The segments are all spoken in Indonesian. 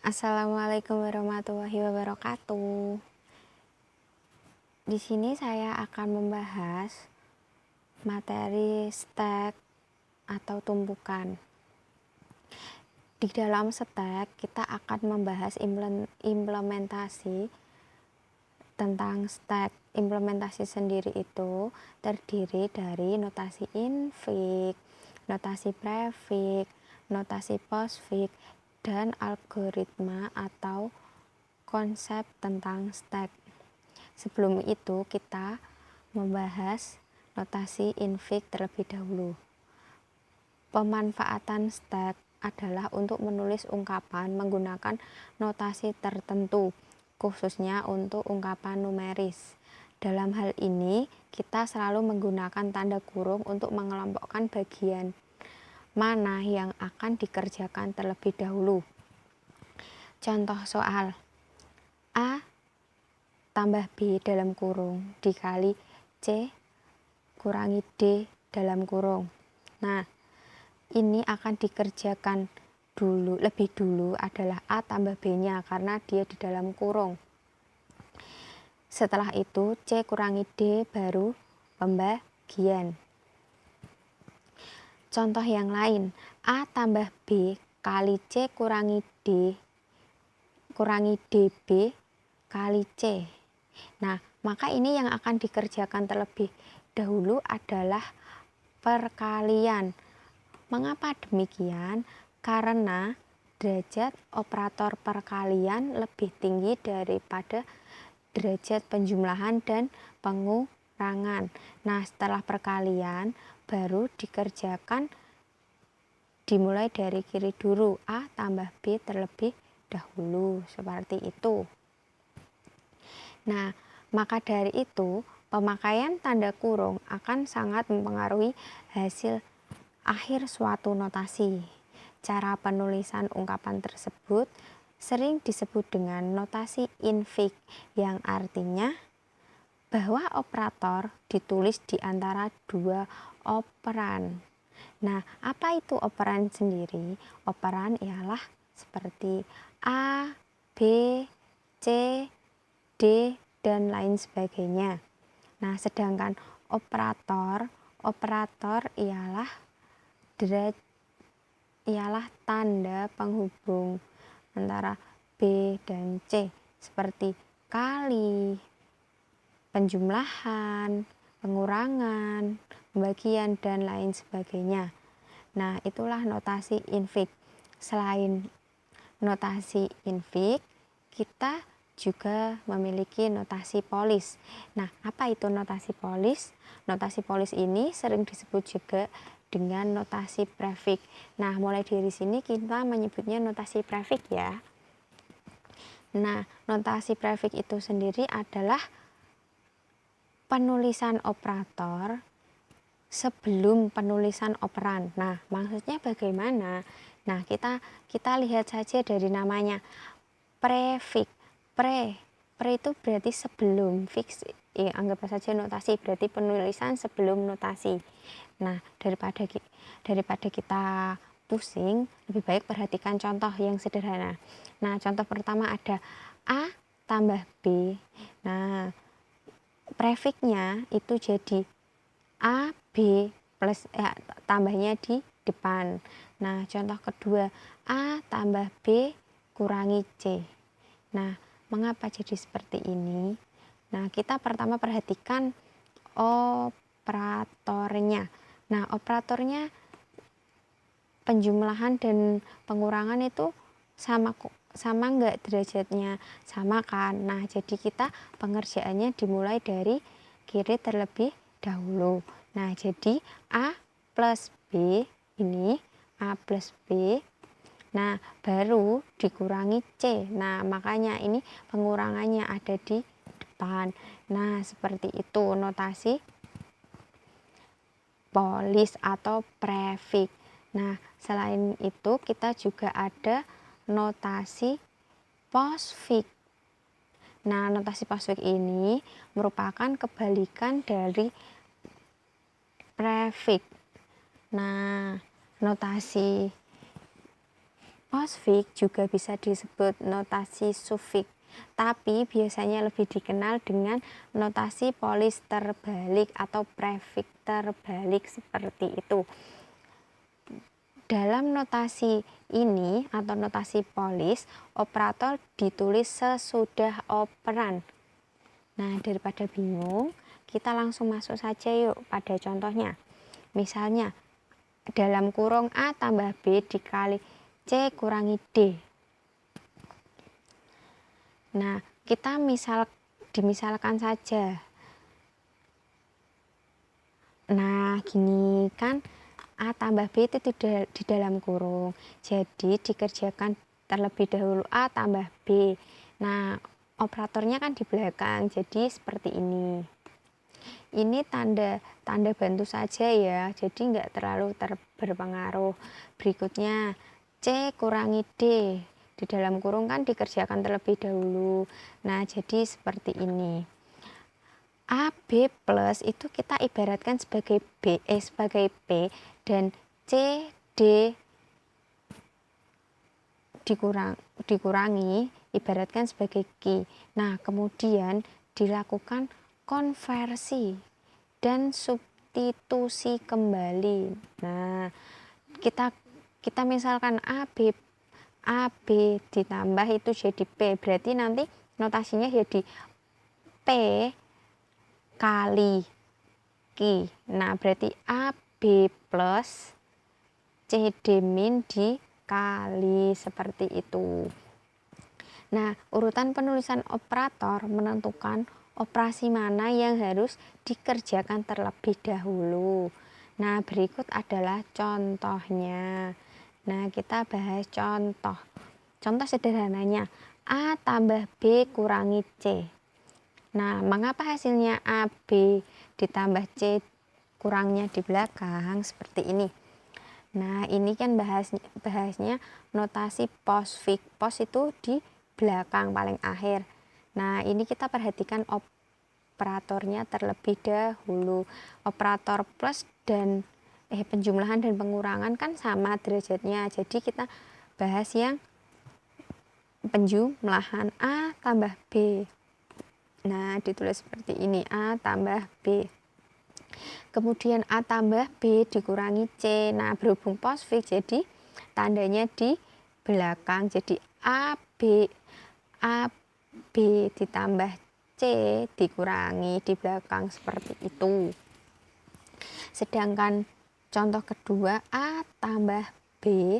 Assalamualaikum warahmatullahi wabarakatuh. Di sini saya akan membahas materi stack atau tumpukan. Di dalam stack kita akan membahas implementasi tentang stack. Implementasi sendiri itu terdiri dari notasi infix, notasi prefix, notasi postfix, dan algoritma atau konsep tentang stack. Sebelum itu kita membahas notasi infix terlebih dahulu. Pemanfaatan stack adalah untuk menulis ungkapan menggunakan notasi tertentu, khususnya untuk ungkapan numeris. Dalam hal ini, kita selalu menggunakan tanda kurung untuk mengelompokkan bagian mana yang akan dikerjakan terlebih dahulu. Contoh soal A tambah B dalam kurung dikali C kurangi D dalam kurung. Nah, ini akan dikerjakan lebih dulu adalah A tambah B-nya karena dia di dalam kurung. Setelah itu C kurangi D baru pembagian. Contoh yang lain, A tambah B kali C kurangi D kurangi DB kali C. Nah, maka ini yang akan dikerjakan terlebih dahulu adalah perkalian. Mengapa demikian? Karena derajat operator perkalian lebih tinggi daripada derajat penjumlahan dan pengurangan. Nah, setelah perkalian baru dikerjakan dimulai dari kiri dulu, A tambah B terlebih dahulu, seperti itu. Nah, maka dari itu pemakaian tanda kurung akan sangat mempengaruhi hasil akhir suatu notasi. Cara penulisan ungkapan tersebut sering disebut dengan notasi infix, yang artinya bahwa operator ditulis di antara dua operan. Nah, apa itu operan sendiri? Operan ialah seperti A, B, C, D, dan lain sebagainya. Nah, sedangkan operator ialah tanda penghubung antara B dan C, seperti kali, penjumlahan, pengurangan, pembagian, dan lain sebagainya. Nah, itulah notasi infix. Selain notasi infix, kita juga memiliki notasi polis. Nah, apa itu notasi polis? Notasi polis ini sering disebut juga dengan notasi prefix. Nah, mulai dari sini kita menyebutnya notasi prefix ya. Nah, notasi prefix itu sendiri adalah penulisan operator sebelum penulisan operan. Nah, maksudnya bagaimana? Nah, kita lihat saja dari namanya. Prefix. Pre itu berarti sebelum, fix anggap saja notasi, berarti penulisan sebelum notasi. Nah, daripada kita pusing, lebih baik perhatikan contoh yang sederhana. Nah, contoh pertama ada A tambah B. Nah, prefixnya itu jadi A, B plus tambahnya di depan. Nah, contoh kedua A tambah B kurangi C. Nah, mengapa jadi seperti ini? Nah, kita pertama perhatikan operatornya. Nah, operatornya penjumlahan dan pengurangan itu sama enggak derajatnya? Sama kan? Nah, jadi kita pengerjaannya dimulai dari kiri terlebih dahulu. Nah, jadi A plus B ini A plus B. Nah, baru dikurangi C. Nah, makanya ini pengurangannya ada di depan. Nah, seperti itu notasi polis atau prefix. Nah, selain itu kita juga ada notasi postfix. Nah, notasi postfix ini merupakan kebalikan dari prefix. Nah, notasi Postfik juga bisa disebut notasi sufik, tapi biasanya lebih dikenal dengan notasi polis terbalik atau prefix terbalik seperti itu. Dalam notasi ini atau notasi polis, operator ditulis sesudah operan. Nah, daripada bingung, kita langsung masuk saja yuk pada contohnya. Misalnya, dalam kurung A tambah B dikali C kurangi D. Nah, kita dimisalkan saja. Nah, gini kan A tambah B itu di dalam kurung. Jadi dikerjakan terlebih dahulu A tambah B. Nah, operatornya kan di belakang. Jadi seperti ini. Ini tanda bantu saja ya. Jadi nggak terlalu berpengaruh. Berikutnya C kurangi D. Di dalam kurung kan dikerjakan terlebih dahulu. Nah, jadi seperti ini. AB plus itu kita ibaratkan sebagai sebagai P, dan CD dikurangi ibaratkan sebagai Q. Nah, kemudian dilakukan konversi dan substitusi kembali. Nah, kita misalkan AB ditambah itu jadi P, berarti nanti notasinya jadi P kali Q. Nah, berarti AB plus CD min dikali seperti itu. Nah, urutan penulisan operator menentukan operasi mana yang harus dikerjakan terlebih dahulu. Nah, berikut adalah contohnya. Nah, kita bahas contoh. Contoh sederhananya, A tambah B kurangi C. Nah, mengapa hasilnya AB ditambah C kurangnya di belakang seperti ini? Nah, ini kan bahasnya notasi postfik. Post itu di belakang paling akhir. Nah, ini kita perhatikan operatornya terlebih dahulu. Operator plus dan penjumlahan dan pengurangan kan sama derajatnya. Jadi kita bahas yang penjumlahan A tambah B. Nah, ditulis seperti ini, A tambah B. Kemudian A tambah B dikurangi C. Nah, berhubung postfik jadi tandanya di belakang. Jadi AB ditambah C dikurangi di belakang seperti itu. Sedangkan contoh kedua, A tambah B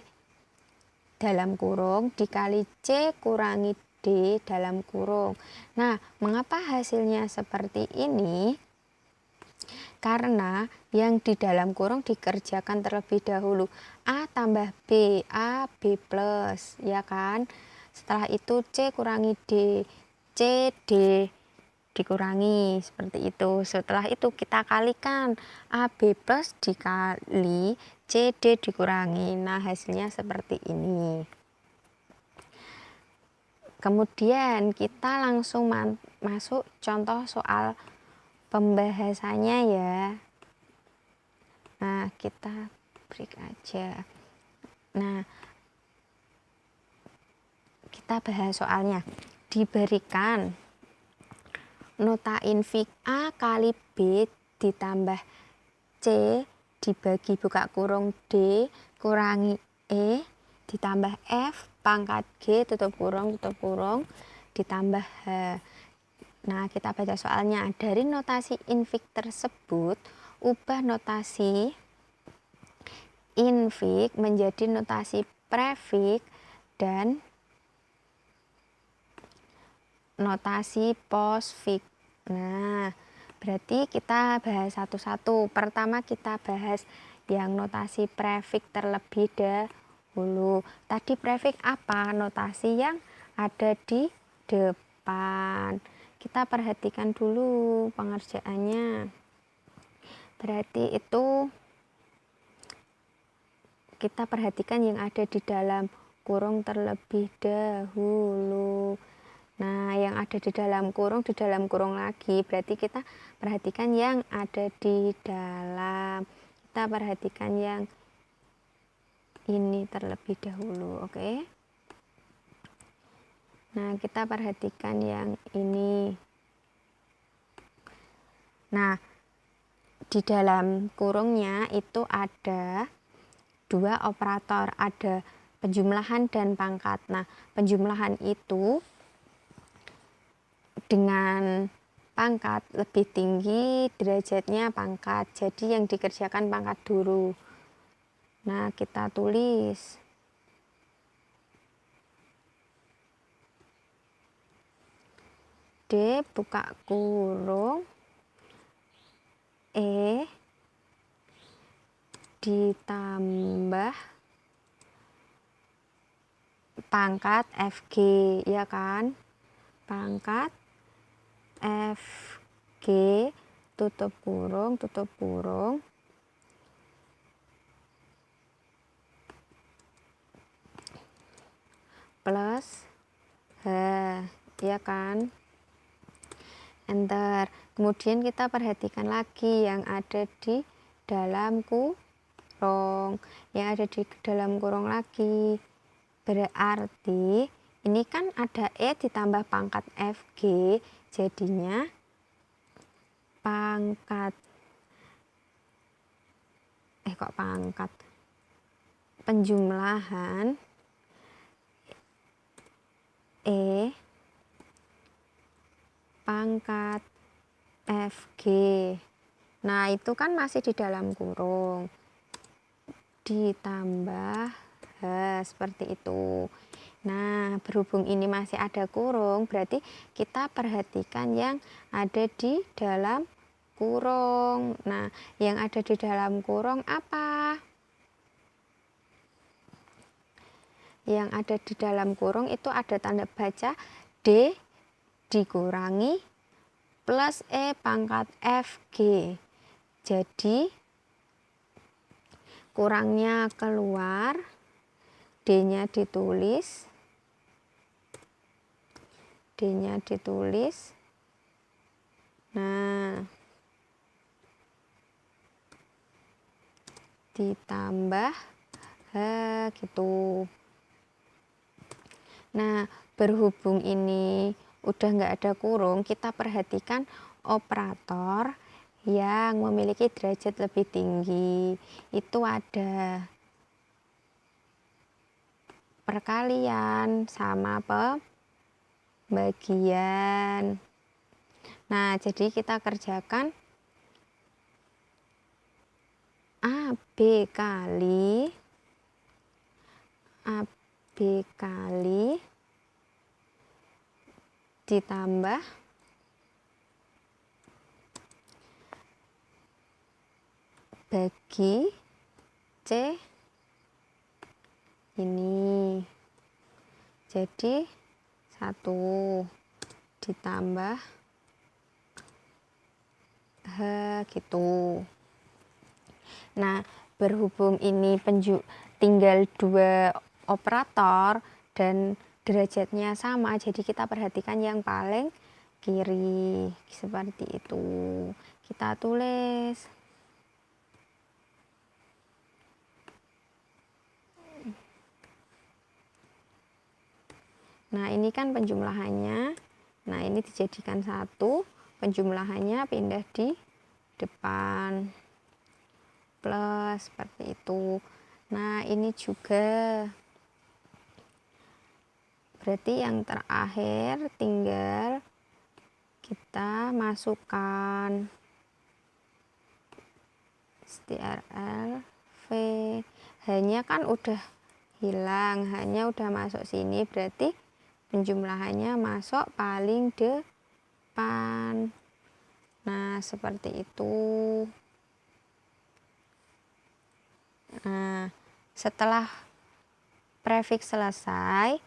dalam kurung dikali C kurangi D dalam kurung. Nah, mengapa hasilnya seperti ini? Karena yang di dalam kurung dikerjakan terlebih dahulu. A tambah B, A B plus, ya kan? Setelah itu C kurangi D, C D dikurangi, seperti itu. Setelah itu kita kalikan, A B plus dikali C D dikurangi. Nah, hasilnya seperti ini. Kemudian kita langsung masuk contoh soal pembahasannya ya. Nah, kita break aja. Nah, kita bahas soalnya. Diberikan nota infik A kali B ditambah C dibagi buka kurung D kurangi E ditambah F pangkat G tutup kurung ditambah H. Nah, kita baca soalnya. Dari notasi infik tersebut, ubah notasi infik menjadi notasi prefik dan notasi postfik. Nah, berarti kita bahas satu-satu. Pertama kita bahas yang notasi prefik terlebih dahulu. Tadi prefik apa? Notasi yang ada di depan. Kita perhatikan dulu pengerjaannya. Berarti itu kita perhatikan yang ada di dalam kurung terlebih dahulu. Nah, yang ada di dalam kurung lagi. Berarti kita perhatikan yang ada di dalam. Kita perhatikan yang ini terlebih dahulu, oke? Nah, kita perhatikan yang ini. Nah, di dalam kurungnya itu ada dua operator, ada penjumlahan dan pangkat. Nah, penjumlahan itu dengan pangkat lebih tinggi derajatnya pangkat, jadi yang dikerjakan pangkat dulu. Nah, kita tulis D buka kurung E ditambah pangkat FG, ya kan? Pangkat FG tutup kurung plus H, ya kan? Enter. Kemudian kita perhatikan lagi yang ada di dalam kurung. Yang ada di dalam kurung lagi. Berarti ini kan ada E ditambah pangkat FG, jadinya pangkat penjumlahan E pangkat FG. Nah, itu kan masih di dalam kurung. Ditambah H, seperti itu. Nah, berhubung ini masih ada kurung, berarti kita perhatikan yang ada di dalam kurung. Nah, yang ada di dalam kurung apa? Yang ada di dalam kurung itu ada tanda baca D dikurangi plus E pangkat FG. Jadi, kurangnya keluar, D-nya ditulis. Nah, ditambah H gitu. Nah, berhubung ini udah nggak ada kurung, kita perhatikan operator yang memiliki derajat lebih tinggi. Itu ada perkalian sama pembagian. Nah, jadi kita kerjakan AB kali ditambah bagi C ini. Jadi 1 ditambah H gitu. Nah, berhubung ini tinggal 2 operator dan derajatnya sama, jadi kita perhatikan yang paling kiri seperti itu. Kita tulis. Nah, ini kan penjumlahannya. Nah, ini dijadikan 1, penjumlahannya pindah di depan. Plus, seperti itu. Nah, ini juga. Berarti yang terakhir tinggal kita masukkan strl V. H-nya kan udah hilang, hanya udah masuk sini, berarti penjumlahannya masuk paling depan. Nah, seperti itu. Nah, setelah prefiks selesai,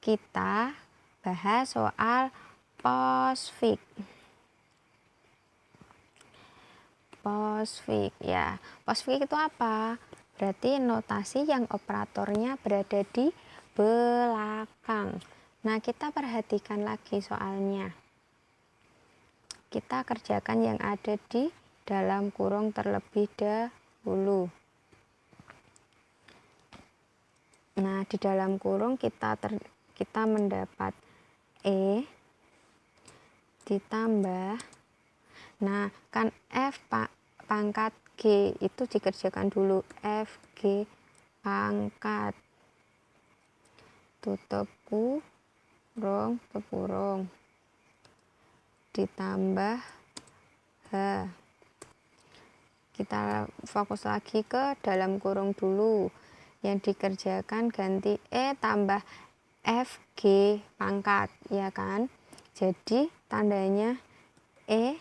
kita bahas soal postfix. Postfix ya. Postfix itu apa? Berarti notasi yang operatornya berada di belakang. Nah, kita perhatikan lagi soalnya. Kita kerjakan yang ada di dalam kurung terlebih dahulu. Nah, di dalam kurung kita mendapat E ditambah, nah kan F pangkat G itu dikerjakan dulu, FG pangkat tutup kurung ditambah H. Kita fokus lagi ke dalam kurung dulu. Yang dikerjakan ganti E tambah FG pangkat, ya kan? Jadi tandanya E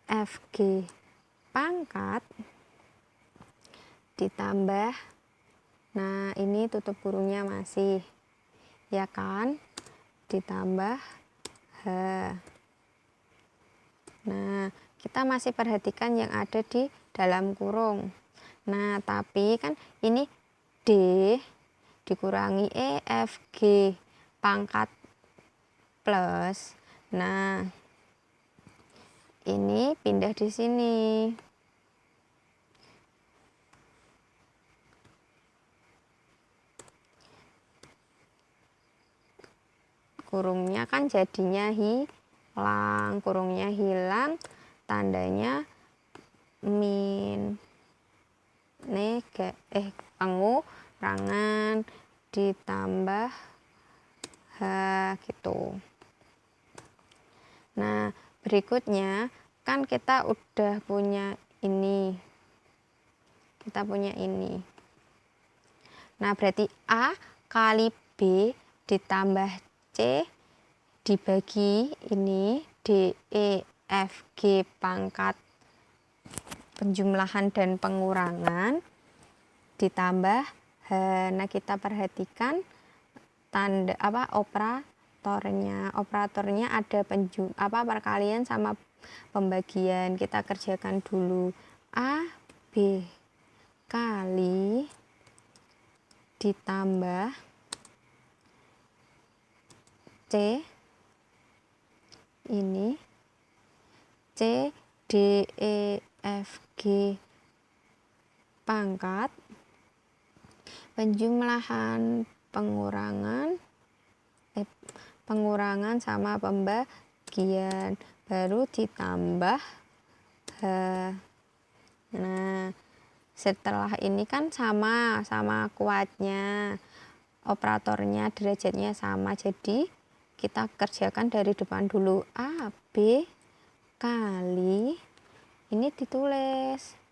FG pangkat ditambah, nah ini tutup kurungnya masih, ya kan? Ditambah H. Nah, kita masih perhatikan yang ada di dalam kurung. Nah, tapi kan ini D dikurangi E FG pangkat plus. Nah, ini pindah di sini. Kurungnya kan jadinya hilang, kurungnya hilang, tandanya min pengurangan ditambah H gitu. Nah, berikutnya kan kita udah punya ini. Nah, berarti A kali B ditambah C dibagi ini D E F G pangkat penjumlahan dan pengurangan ditambah H. Nah, kita perhatikan tanda operatornya ada perkalian sama pembagian. Kita kerjakan dulu. A B kali ditambah C ini C D E F G pangkat penjumlahan pengurangan sama pembagian, baru ditambah H. Nah, setelah ini kan sama kuatnya, operatornya derajatnya sama, jadi kita kerjakan dari depan dulu. A B kali ini ditulis.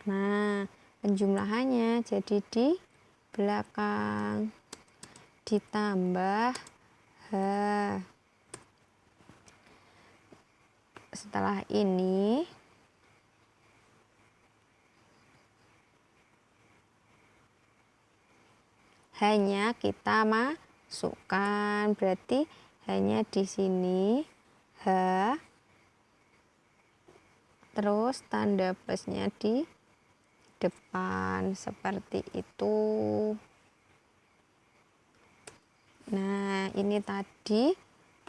Nah, penjumlahannya jadi di belakang ditambah H. Setelah ini hanya kita masukkan, berarti hanya di sini H, terus tanda plusnya di depan seperti itu. Nah, ini tadi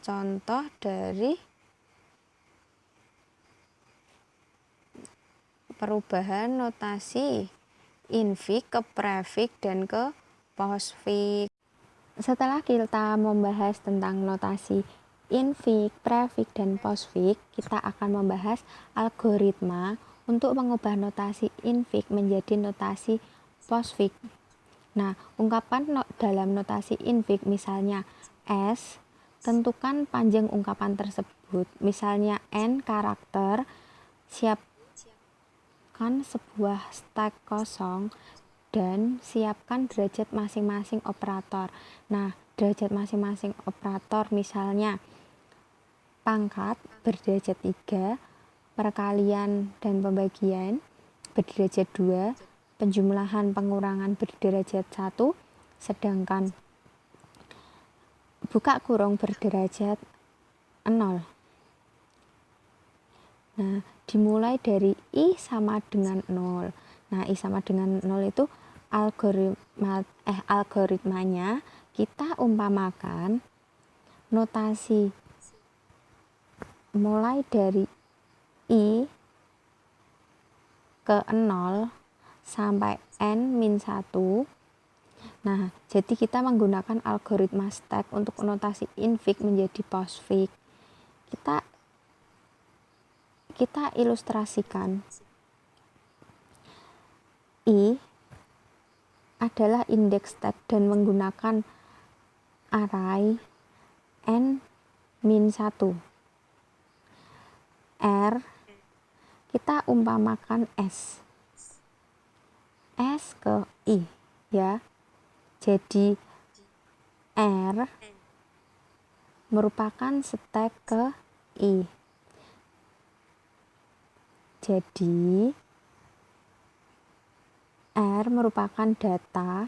contoh dari perubahan notasi infik ke prefik dan ke posfik. Setelah kita membahas tentang notasi infik, prefik, dan posfik, kita akan membahas algoritma untuk mengubah notasi infik menjadi notasi posfik. Nah, ungkapan dalam notasi infik misalnya S, tentukan panjang ungkapan tersebut. Misalnya N karakter, siapkan sebuah stack kosong dan siapkan derajat masing-masing operator. Nah, derajat masing-masing operator misalnya pangkat berderajat 3, perkalian dan pembagian berderajat 2, penjumlahan pengurangan berderajat 1, sedangkan buka kurung berderajat 0. Nah, dimulai dari I sama dengan 0. Nah, I sama dengan 0 itu algoritmanya kita umpamakan notasi mulai dari I ke 0 sampai n-1. Nah, jadi kita menggunakan algoritma stack untuk notasi infix menjadi postfix. Kita ilustrasikan. I adalah indeks stack dan menggunakan array n-1. R kita umpamakan S ke I ya. Jadi R merupakan stack ke I. Jadi R merupakan data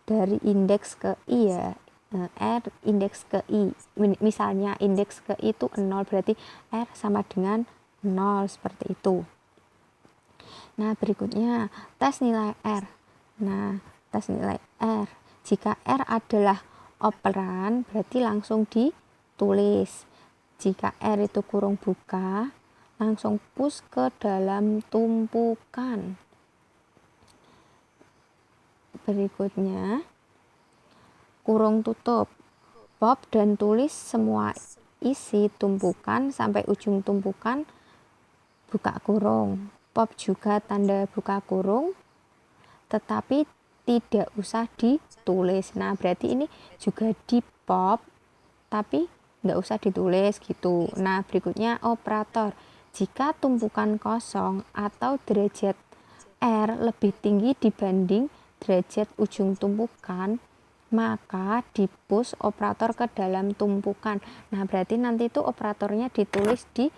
dari indeks ke I ya. R indeks ke I. Misalnya indeks ke I itu 0, berarti R sama dengan 0 seperti itu. Nah, berikutnya tes nilai R. Nah, tes nilai R. Jika R adalah operan, berarti langsung ditulis. Jika R itu kurung buka, langsung push ke dalam tumpukan. Berikutnya, kurung tutup. Pop dan tulis semua isi tumpukan sampai ujung tumpukan, buka kurung. Pop juga tanda buka kurung, tetapi tidak usah ditulis. Nah, berarti ini juga di pop, tapi nggak usah ditulis gitu. Nah, berikutnya operator. Jika tumpukan kosong atau derajat R lebih tinggi dibanding derajat ujung tumpukan, maka di-push operator ke dalam tumpukan. Nah, berarti nanti itu operatornya ditulis di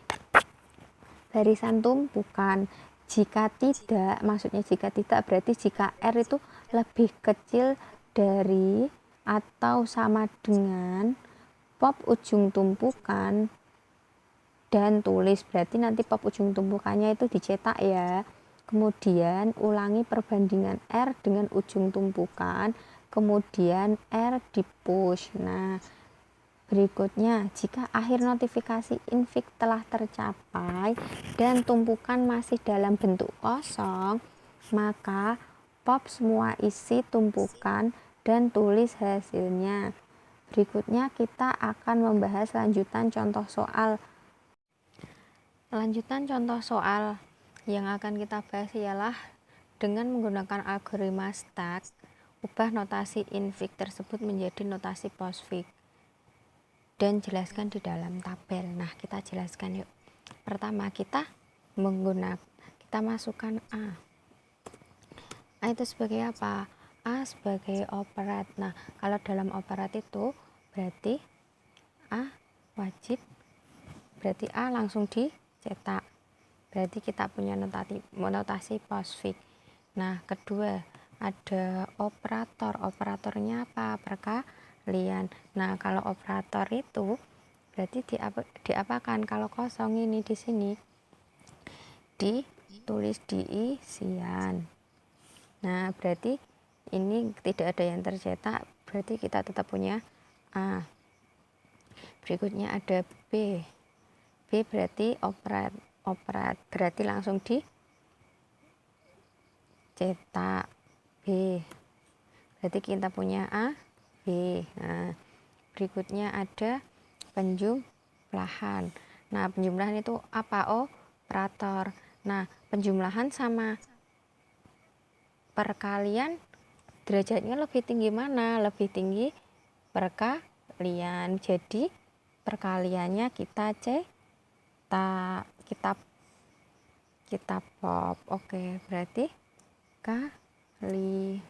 barisan tumpukan. Jika tidak, maksudnya jika tidak berarti jika R itu lebih kecil dari atau sama dengan pop ujung tumpukan dan tulis, berarti nanti pop ujung tumpukannya itu dicetak ya. Kemudian ulangi perbandingan R dengan ujung tumpukan, kemudian R di push. Nah, berikutnya, jika akhir notifikasi infix telah tercapai dan tumpukan masih dalam bentuk kosong, maka pop semua isi tumpukan dan tulis hasilnya. Berikutnya kita akan membahas lanjutan contoh soal. Lanjutan contoh soal yang akan kita bahas ialah dengan menggunakan algoritma stack, ubah notasi infix tersebut menjadi notasi postfix dan jelaskan di dalam tabel. Nah, kita jelaskan yuk. Pertama, kita masukkan A. A itu sebagai apa? A sebagai operat. Nah, kalau dalam operat itu berarti A wajib, berarti A langsung dicetak. Berarti kita punya notasi postfix. Nah, kedua ada operator. Operatornya apa? Perkalian. Nah, kalau operator itu berarti diapakan? Kalau kosong ini di sini ditulis diisian. Nah, berarti ini tidak ada yang tercetak, berarti kita tetap punya A. Berikutnya ada B. B berarti operat, berarti langsung dicetak B. Berarti kita punya A, B. Nah, berikutnya ada penjumlahan. Nah, penjumlahan itu apa? Operator. Nah, penjumlahan sama perkalian derajatnya lebih tinggi mana? Lebih tinggi perkalian. Jadi perkaliannya kita cetak, kita pop. Oke, berarti kali.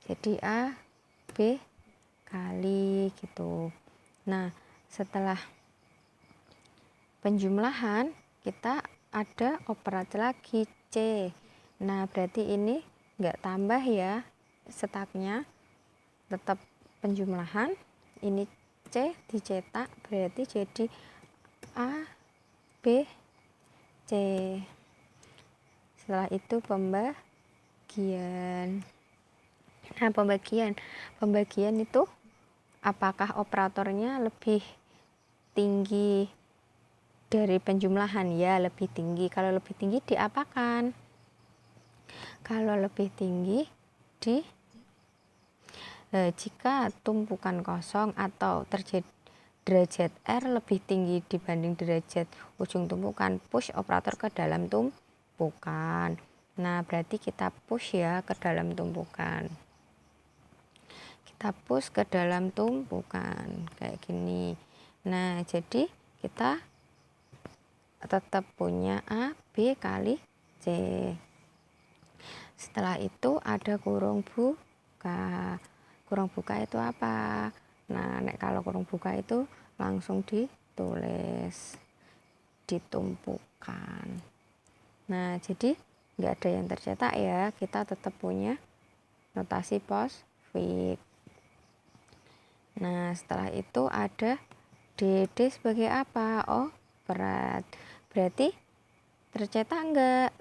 Jadi A B kali gitu. Nah, setelah penjumlahan kita ada operasi lagi C. Nah, berarti ini enggak tambah ya setaknya, tetap penjumlahan. Ini C dicetak, berarti jadi A B C. Setelah itu pembagian. Nah, pembagian itu apakah operatornya lebih tinggi dari penjumlahan? Ya, lebih tinggi. Kalau lebih tinggi diapakan? Kalau lebih tinggi jika tumpukan kosong atau terjadi derajat R lebih tinggi dibanding derajat ujung tumpukan, push operator ke dalam tumpukan. Nah, berarti kita push ya ke dalam tumpukan. Kita push ke dalam tumpukan kayak gini. Nah, jadi kita tetap punya A, B kali C. Setelah itu ada kurung buka. Kurung buka itu apa? Nah, kalau kurung buka itu langsung ditulis, ditumpukan. Nah, jadi nggak ada yang tercetak ya, kita tetap punya notasi postfix. Nah, setelah itu ada DD sebagai apa? Oh, berat. Berarti tercetak enggak?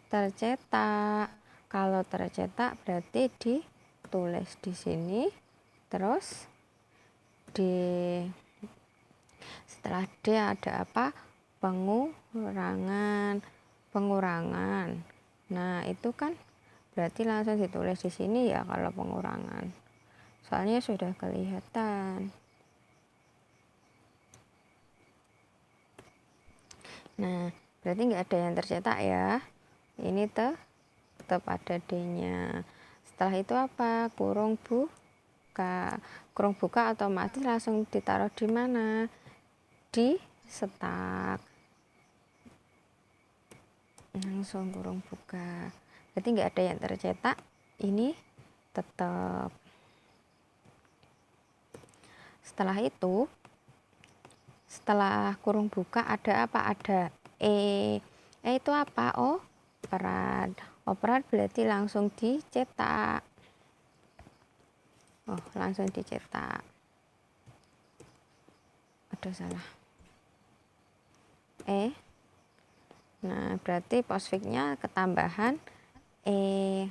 Tercetak. Kalau tercetak berarti ditulis di sini, terus setelah D ada apa? Pengurangan. Nah, itu kan berarti langsung ditulis di sini ya kalau pengurangan. Soalnya sudah kelihatan. Nah, berarti nggak ada yang tercetak ya. Ini tetap ada D-nya. Setelah itu apa? Kurung buka. Kurung buka otomatis langsung ditaruh di mana? Di setak. Langsung kurung buka. Berarti nggak ada yang tercetak. Ini tetap. Setelah itu, setelah kurung buka ada apa? Ada E. E itu apa? Oh, operat. Operat berarti langsung dicetak. Oh, langsung dicetak. Aduh, salah. E. Nah, berarti postfixnya ketambahan E.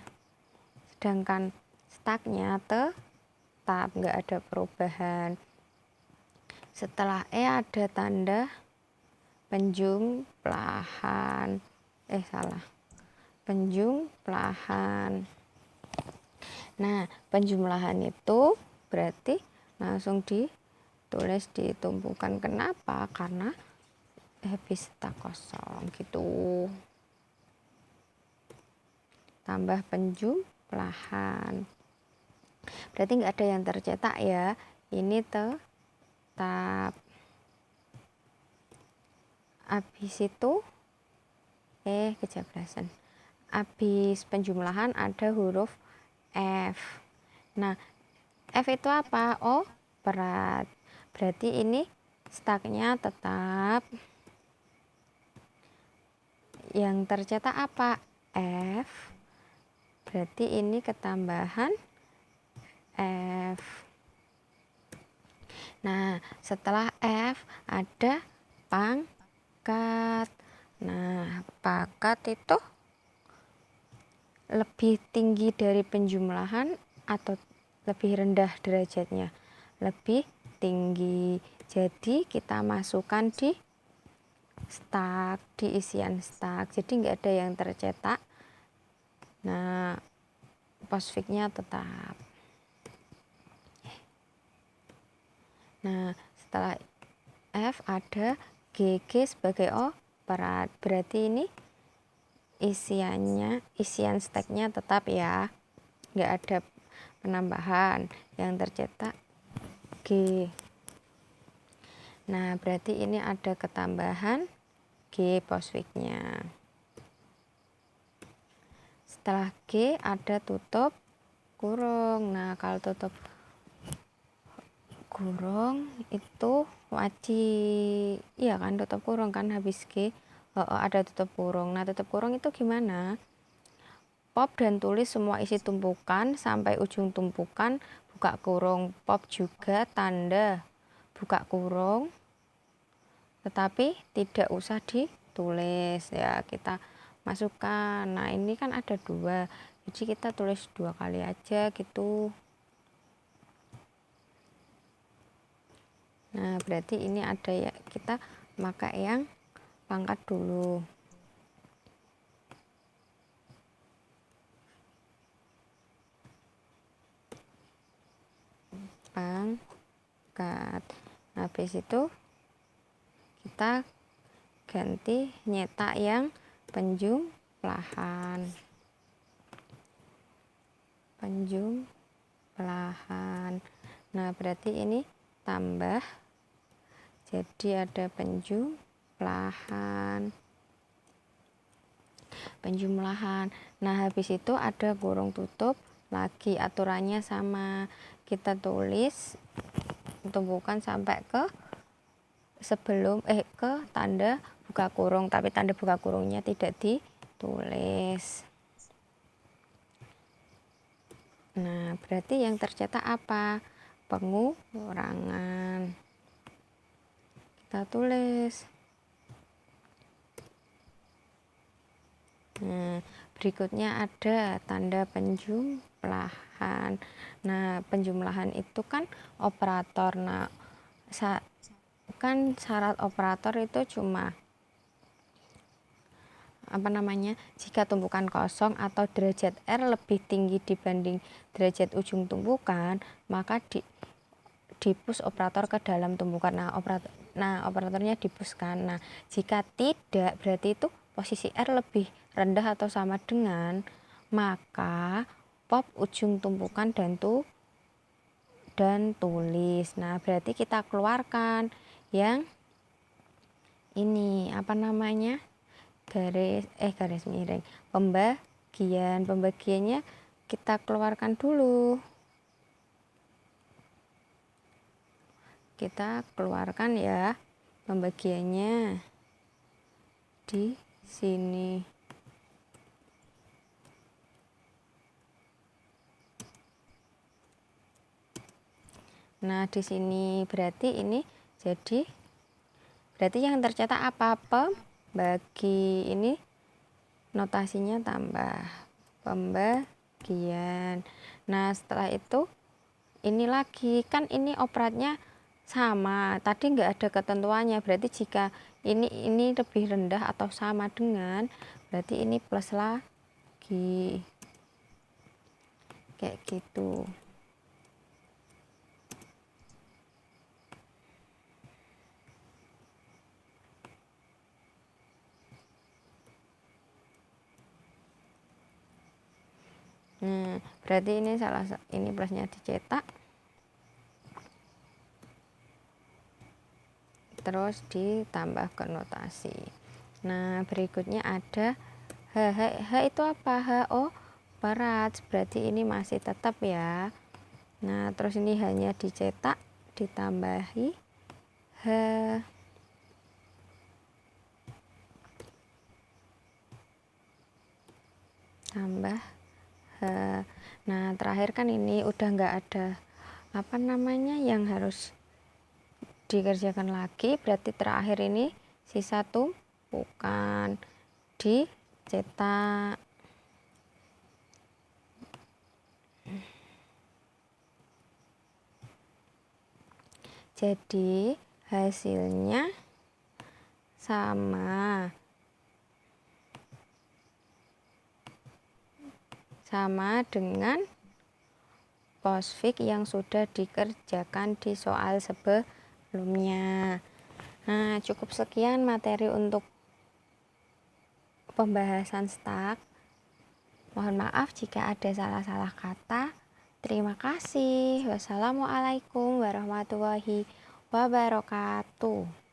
Sedangkan staknya tetap, nggak ada perubahan. Setelah E ada tanda penjumlahan. Penjumlahan. Nah, penjumlahan itu berarti langsung ditulis ditumpukan. Kenapa? Karena habis tak kosong gitu. Tambah penjumlahan. Berarti nggak ada yang tercetak ya. Ini tetap. Habis itu kejablasan. Habis penjumlahan ada huruf F. Nah, F itu apa? Oh, berat. Berarti ini staknya tetap. Yang tercetak apa? F. Berarti ini ketambahan F. Nah, setelah F ada pangkat. Nah, pangkat itu lebih tinggi dari penjumlahan atau lebih rendah derajatnya? Lebih tinggi. Jadi kita masukkan di stak, di isian stak. Jadi nggak ada yang tercetak. Nah, postfixnya tetap. Nah, setelah F ada GG sebagai operat. Berarti ini isian staknya tetap ya, nggak ada penambahan. Yang tercetak G. Nah, berarti ini ada ketambahan G postfixnya. Setelah G ada tutup kurung. Nah, kalau tutup kurung itu wajib, iya kan, tutup kurung kan habis G ada tutup kurung. Nah, tutup kurung itu gimana? Pop dan tulis semua isi tumpukan sampai ujung tumpukan, buka kurung. Pop juga tanda buka kurung, tetapi tidak usah ditulis ya, kita masukkan. Nah, ini kan ada 2, jadi kita tulis 2 kali aja gitu. Nah, berarti ini ada ya, kita pakai yang pangkat dulu. dekat. Habis itu kita ganti nyetak yang penjumlahan. Nah, berarti ini tambah, jadi ada penjumlahan. Nah, habis itu ada kurung tutup lagi, aturannya sama, kita tulis tumpukan sampai ke ke tanda buka kurung, tapi tanda buka kurungnya tidak ditulis. Nah, berarti yang tercetak apa? Pengurangan. Kita tulis. Nah, berikutnya ada tanda penjumlahan. Nah, penjumlahan itu kan operator. Nah, kan syarat operator itu cuma jika tumpukan kosong atau derajat R lebih tinggi dibanding derajat ujung tumpukan, maka dipus operator ke dalam tumpukan. Nah, operatornya dipuskan. Nah, jika tidak, berarti itu posisi R lebih rendah atau sama dengan, maka pop ujung tumpukan dan tulis. Nah, berarti kita keluarkan yang ini garis miring. Pembagiannya kita keluarkan dulu. Kita keluarkan ya pembagiannya di sini. Nah, di sini berarti yang tercetak apa? Pembagi. Ini notasinya tambah pembagian. Nah, setelah itu ini lagi, kan ini operatnya sama, tadi nggak ada ketentuannya, berarti jika ini lebih rendah atau sama dengan, berarti ini plus lagi, kayak gitu. Nah, berarti ini plusnya dicetak, terus ditambah ke notasi. Nah, berikutnya ada H itu apa? Operat, berarti ini masih tetap ya. Nah, terus ini hanya dicetak, ditambahi H. Tambah H. Nah, terakhir kan ini udah nggak ada yang harus dikerjakan lagi, berarti terakhir ini sisa tumpukan dicetak. Jadi hasilnya sama dengan postfix yang sudah dikerjakan di soal sebelumnya. Nah, cukup sekian materi untuk pembahasan stak. Mohon maaf jika ada salah-salah kata. Terima kasih. Wassalamualaikum warahmatullahi wabarakatuh.